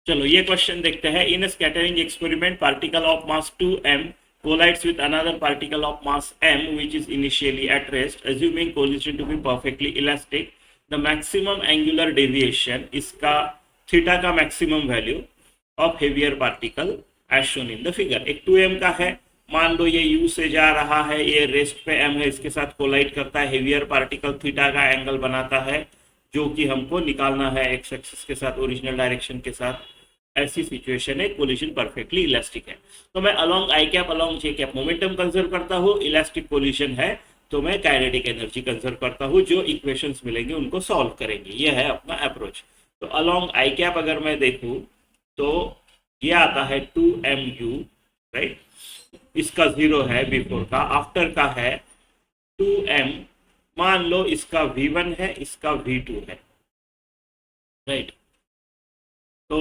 चलो ये क्वेश्चन देखते हैं। In scattering experiment particle of mass 2m collides with another particle of mass m which is initially at rest, assuming collision to be perfectly elastic. The maximum angular deviation इसका theta का maximum value of heavier particle as shown in the figure. एक 2m का है, मान लो ये u से जा रहा है, ये रेस्ट पे m है, इसके साथ कोलाइड करता है, हेवियर पार्टिकल थीटा का एंगल बनाता है जो कि हमको निकालना है एक्स एक्सिस के साथ, ओरिजिनल डायरेक्शन के साथ। ऐसी सिचुएशन है, कोलिजन परफेक्टली इलास्टिक है तो मैं अलोंग आई कैप अलोंग जे कैप मोमेंटम कंजर्व करता हूँ। इलास्टिक कोलिजन है तो मैं काइनेटिक एनर्जी कंजर्व करता हूँ। जो इक्वेशंस मिलेंगे उनको सॉल्व करेंगे, ये है अपना अप्रोच। तो अलोंग आई कैप अगर मैं देखूँ तो ये आता है 2mu, राइट, इसका 0 है बिफोर का, आफ्टर का है 2m। मान लो इसका v1 है, इसका v2 है, राइट। तो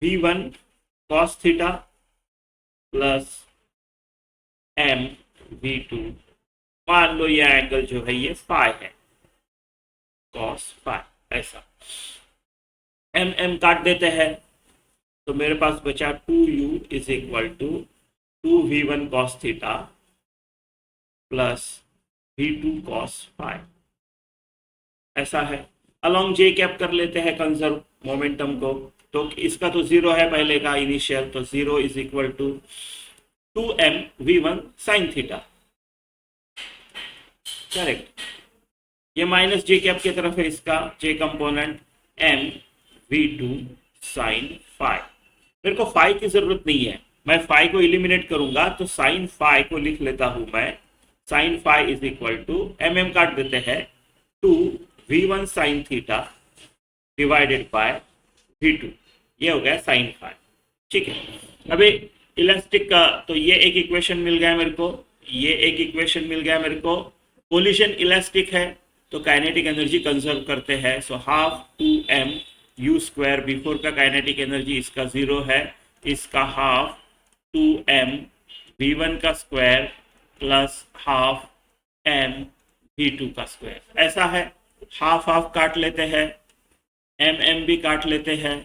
v1 cos theta plus m v2, मान लो ये एंगल जो है ये फाई है, cos फाई। ऐसा m काट देते हैं तो मेरे पास बचा 2u is equal to 2v1 cos theta plus v2 cos phi. ऐसा है। अलोंग जे कैप कर लेते हैं कंजर्व मोमेंटम को, तो इसका तो 0 है पहले का इनिशियल, तो 0 is equal to 2m v1 sin theta, correct. ये माइनस जे कैप की तरफ है, इसका J component m v2 sin phi. मेरे को फाई की जरूरत नहीं है, मैं फाई को इलिमिनेट करूंगा तो साइन फाई को लिख लेता हूं मैं। Sine phi is equal to mm काट देते हैं 2v1 sin theta divided by v2, ये हो गया साइन फाई। ठीक है, अभी इलास्टिक का तो ये एक इक्वेशन मिल गया मेरे को, ये एक इक्वेशन मिल गया मेरे को। कोलिजन इलास्टिक है तो काइनेटिक एनर्जी कंजर्व करते हैं, so half 2m u square, before का काइनेटिक एनर्जी इसका 0 है, इसका हाफ 2m v1 का square plus half m v2 का स्क्वायर। ऐसा है, हाफ हाफ काट लेते हैं, m भी काट लेते हैं,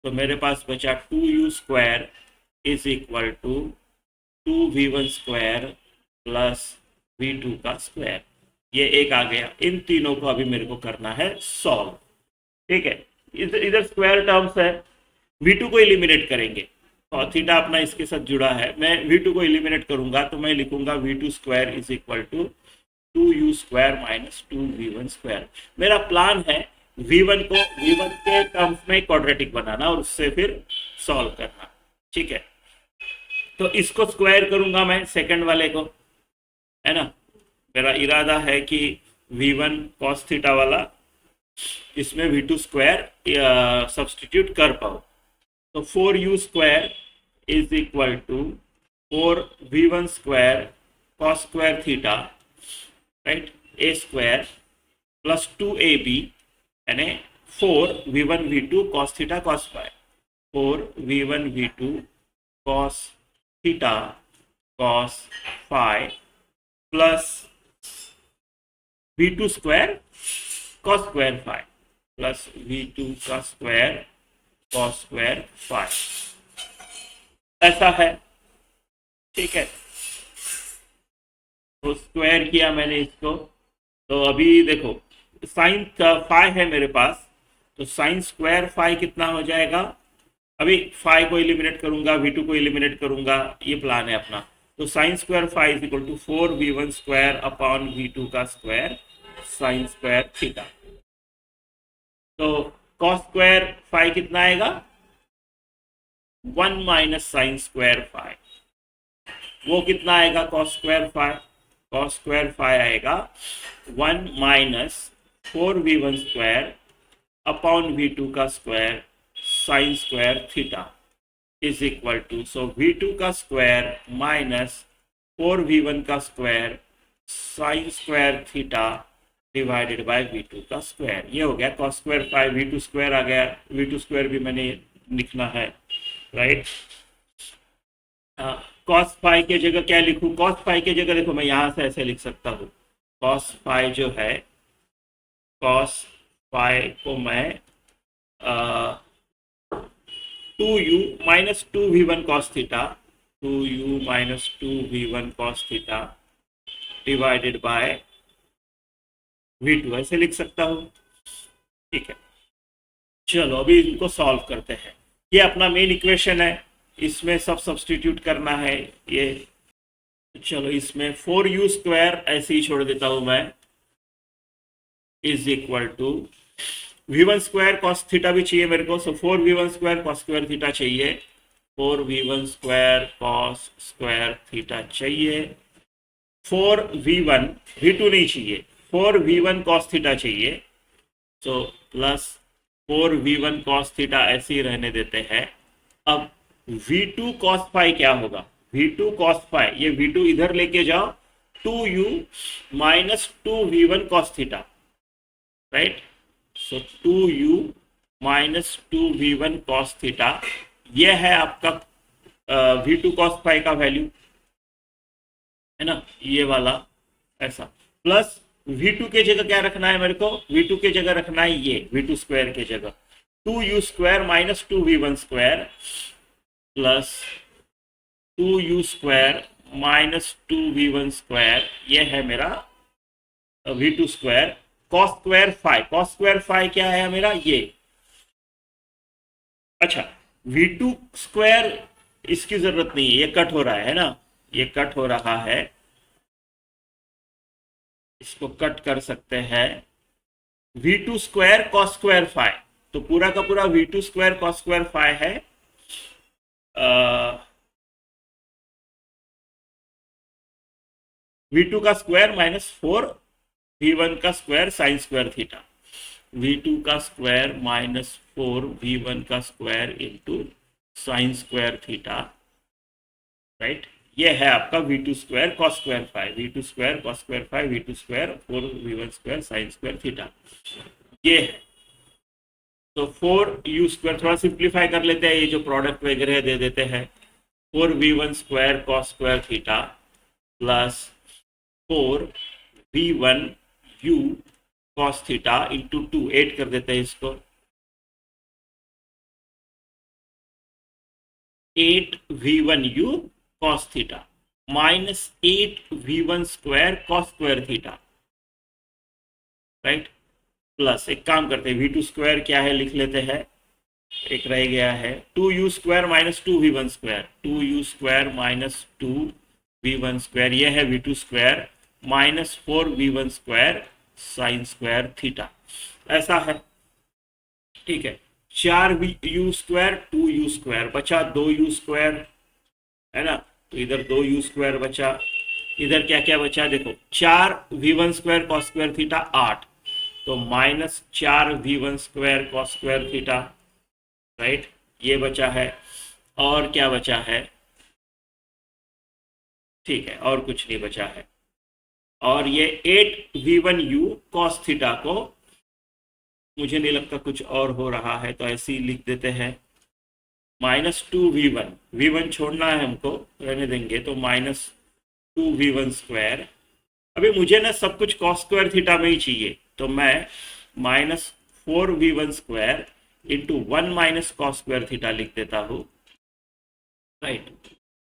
तो मेरे पास बचा 2u square is equal to 2v1 square plus v2 का स्क्वायर। ये एक आ गया। इन तीनों को अभी मेरे को करना है सॉल्व। ठीक है, इधर स्क्वायर टर्म्स है, v2 को एलिमिनेट करेंगे और थीटा अपना इसके साथ जुड़ा है। मैं v2 को एलिमिनेट करूंगा तो मैं लिखूंगा v2 square is equal to 2u square minus 2v1 square. मेरा प्लान है v1 को v1 के टर्म्स में क्वाड्रेटिक बनाना और उससे फिर सॉल्व करना। ठीक है, तो इसको स्क्वायर करूंगा मैं सेकंड वाले को, है ना। मेरा इरादा है कि v1 cos थीटा वाला इसमें v2 स्क्वायर सब्सटीट्यूट कर पाऊँ। तो 4u square is equal to 4v1 square cos square theta, right, a square plus 2ab यानी 4v1 v2 cos theta cos phi, 4v1 v2 cos theta cos phi plus v2 square cos square phi plus v2 का square cos square phi. ऐसा है, ठीक है। तो square किया मैंने इसको, तो अभी देखो साइन फाई है मेरे पास, तो साइन स्क्वायर फाई कितना हो जाएगा। अभी फाई को एलिमिनेट करूंगा, v2 को एलिमिनेट करूंगा, ये प्लान है अपना। तो sine square phi is equal to 4v1 square upon v2 का स्क्वायर साइन स्क्वायर थीटा। तो cos स्क्वायर फाई कितना आएगा, 1 माइनस साइन स्क्वायर फाई। वो कितना आएगा cos square phi, cos square phi आएगा 1 minus 4v1 square upon v2 का square sine square theta is equal to, so v2 का square minus 4v1 का square sine square theta divided by v2 का square. ये हो गया cos square phi, v2 square आ गया, v2 स्क्वायर भी मैंने लिखना है, राइट। cos फाई के जगह क्या लिखूं, cos फाई के जगह देखो मैं यहां से ऐसे लिख सकता हूँ, cos फाई जो है, cos फाई को मैं 2u minus 2v1 cos theta, 2u minus 2v1 cos theta divided by v2, ऐसे लिख सकता हूँ। ठीक है, चलो अभी इनको सॉल्व करते हैं। ये अपना मेन इक्वेशन है, इसमें सब सब्स्टिट्यूट करना है। ये चलो इसमें 4u स्क्वायर ऐसे ही छोड़ देता हूं मैं, is equal to v1 square cos theta भी चाहिए मेरे को, so 4v1 square cos square theta चाहिए, 4v1 square cos square theta चाहिए, 4v1 v2 नहीं चाहिए, 4v1 कॉस थीटा चाहिए, so plus 4v1 cos theta ऐसे ही रहने देते हैं। अब v2 cos फाई क्या होगा, v2 cos फाई, ये v2 इधर लेके जाओ, 2u minus 2v1 cos theta, right, so 2u minus 2v1 cos theta, ये है आपका v2 cos फाई का वैल्यू, है ना, ये वाला ऐसा, प्लस v2 के जगह क्या रखना है मेरे को, v2 के जगह रखना है ये v2 स्क्वायर के जगह 2u square minus 2v1 square plus 2u square minus 2v1 square, ये है मेरा v2 square cos square phi, cos square phi क्या है मेरा ये। अच्छा, v2 स्क्वायर इसकी जरूरत नहीं है, ये कट हो रहा है ना, ये कट हो रहा है, इसको कट कर सकते हैं, v2 square cos square phi, तो पूरा का पूरा v2 square cos square phi है, v2 का स्क्वायर माइनस 4v1 का square sine square theta, v2 का स्क्वायर माइनस 4v1 का square into sine square theta, right, ये है आपका v2 square cos square phi, v2 square cos square phi, v2 square 4v1 square sine square theta, ये है। तो 4u square थोड़ा simplify कर लेते हैं, ये जो प्रोडक्ट वगैरह दे देते हैं, 4v1 square cos square theta plus 4v1 u cos theta into 2, 8 कर देते हैं इसको, 8v1u cos theta minus 8v1 square cos square theta, right, plus एक काम करते हैं, v2 स्क्वायर क्या है लिख लेते हैं, एक रह गया है 2u square minus 2v1 square, 2u square minus 2v1 square, ये है v2 square minus 4v1 square sine square theta, ऐसा है। ठीक है, 4u स्क्वायर 2u स्क्वायर बचा, 2u स्क्वायर है ना, तो इधर 2u स्क्वायर बचा, इधर क्या क्या बचा देखो, 4v1 square cos square theta 8, तो minus 4v1 square cos square theta, right, ये बचा है, और क्या बचा है, ठीक है, और कुछ नहीं बचा है, और ये 8v1u cos थीटा को मुझे नहीं लगता कुछ और हो रहा है, तो ऐसे ही लिख देते हैं, माइनस 2v1, v1 छोड़ना है हमको, रहने देंगे, तो माइनस 2v1 स्क्वायर, अभी मुझे ना सब कुछ cos स्क्वायर थीटा में ही चाहिए, तो मैं minus 4v1 square into 1 minus cos square theta लिख देता हूँ, राइट,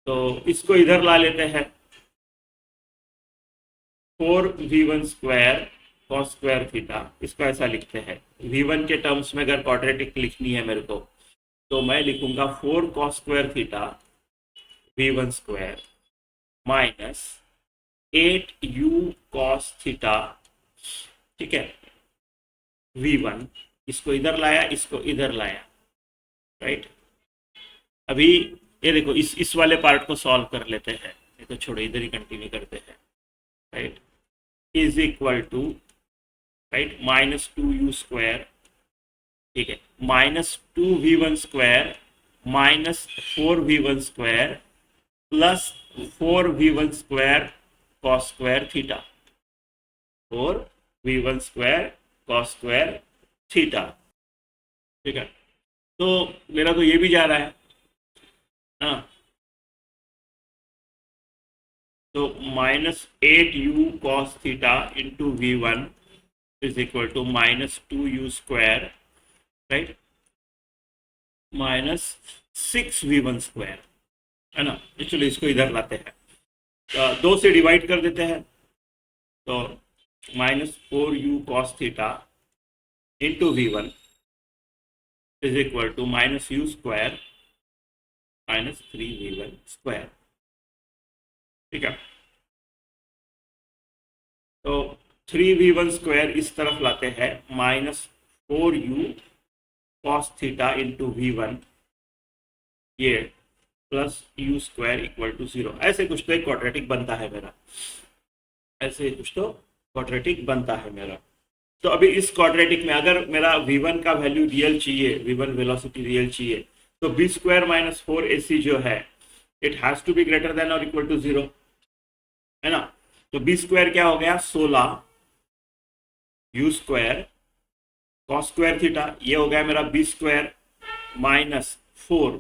तो इसको इधर ला लेते हैं, 4v1 square cos square theta, इसको ऐसा लिखते हैं, v1 के टर्म्स में अगर क्वाड्रेटिक लिखनी है मेरे को, तो मैं लिखूंगा 4 cos square theta v1 square minus 8u cos theta, ठीक है, v1, इसको इधर लाया, इसको इधर लाया, राइट, अभी ये देखो इस वाले पार्ट को सॉल्व कर लेते हैं, ये तो छोड़ो, इधर ही कंटिन्यू करते हैं, right, is equal to, right, minus 2u square, ठीक है, minus 2v1 square minus 4v1 square plus 4v1 square cos square theta, 4v1 square cos square theta, ठीक है, तो मेरा तो ये भी जा रहा है, हाँ, तो minus 8u cos theta into v1 is equal to minus 2u square, right, minus 6v1 square, है ना। तो चलो इसको इधर लाते हैं, तो 2 से डिवाइड कर देते हैं, तो -4u cos theta into v1 is equal to -u² -3v1 square. ठीक है, तो 3v1 स्क्वायर इस तरफ लाते हैं, -4u cos theta into v1, ये प्लस u² इक्वल टू 0। ऐसे कुछ तो एक क्वाड्रेटिक बनता है मेरा, ऐसे कुछ तो क्वाड्रेटिक बनता है मेरा। तो अभी इस क्वाड्रेटिक में अगर मेरा v1 का वैल्यू रियल चाहिए, v1 वेलोसिटी रियल चाहिए, तो b² - 4ac जो है it has to be greater than और इक्वल टू 0, है ना। तो b² क्या हो गया, 16 u² cos² थीटा, ये हो गया मेरा b² -4,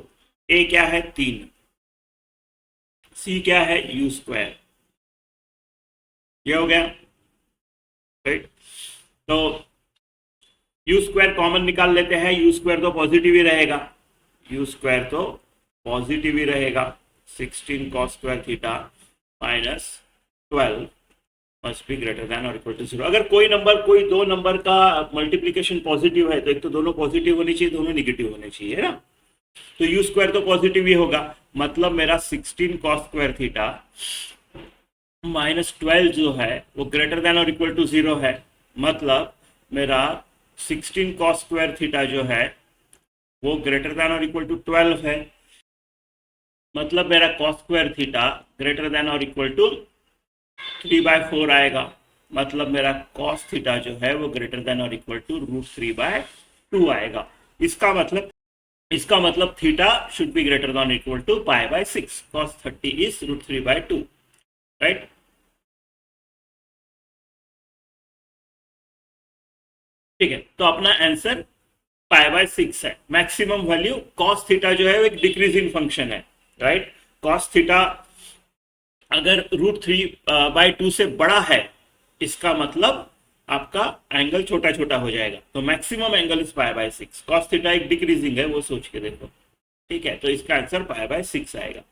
a क्या है 3, c क्या है u², ये हो गया राइट। तो u² कॉमन निकाल लेते हैं, u² तो पॉजिटिव ही रहेगा, u² तो पॉजिटिव ही रहेगा। 16 cos² theta -12 must be greater than और इक्वल टू 0। अगर कोई नंबर, कोई दो नंबर का मल्टीप्लिकेशन पॉजिटिव है तो एक तो दोनों पॉजिटिव होनी चाहिए, दोनों निगेटिव होने चाहिए, है ना। तो u² तो पॉजिटिव ही होगा, मतलब मेरा 16 cos² थीटा -12 जो है वो ग्रेटर देन और इक्वल टू 0 है, मतलब मेरा 16 cos² थीटा जो है वो ग्रेटर देन और इक्वल टू 12 है, मतलब मेरा cos² थीटा ग्रेटर देन और इक्वल टू 3/4 आएगा, मतलब मेरा cos थीटा जो है वो ग्रेटर देन और इक्वल टू √3/2 आएगा। इसका मतलब theta should be greater than equal to π/6, cos 30 is √3/2, right. ठीक है, तो अपना आंसर π/6 है। मैक्सिमम वैल्यू cos थीटा जो है वो एक डिक्रीजिंग फंक्शन है, राइट। cos थीटा अगर √3/2 से बड़ा है, इसका मतलब आपका एंगल छोटा छोटा हो जाएगा, तो maximum angle is π/6। cos theta एक डिक्रीजिंग है, वो सोच के देखो, ठीक है। तो इसका आंसर π/6 आएगा।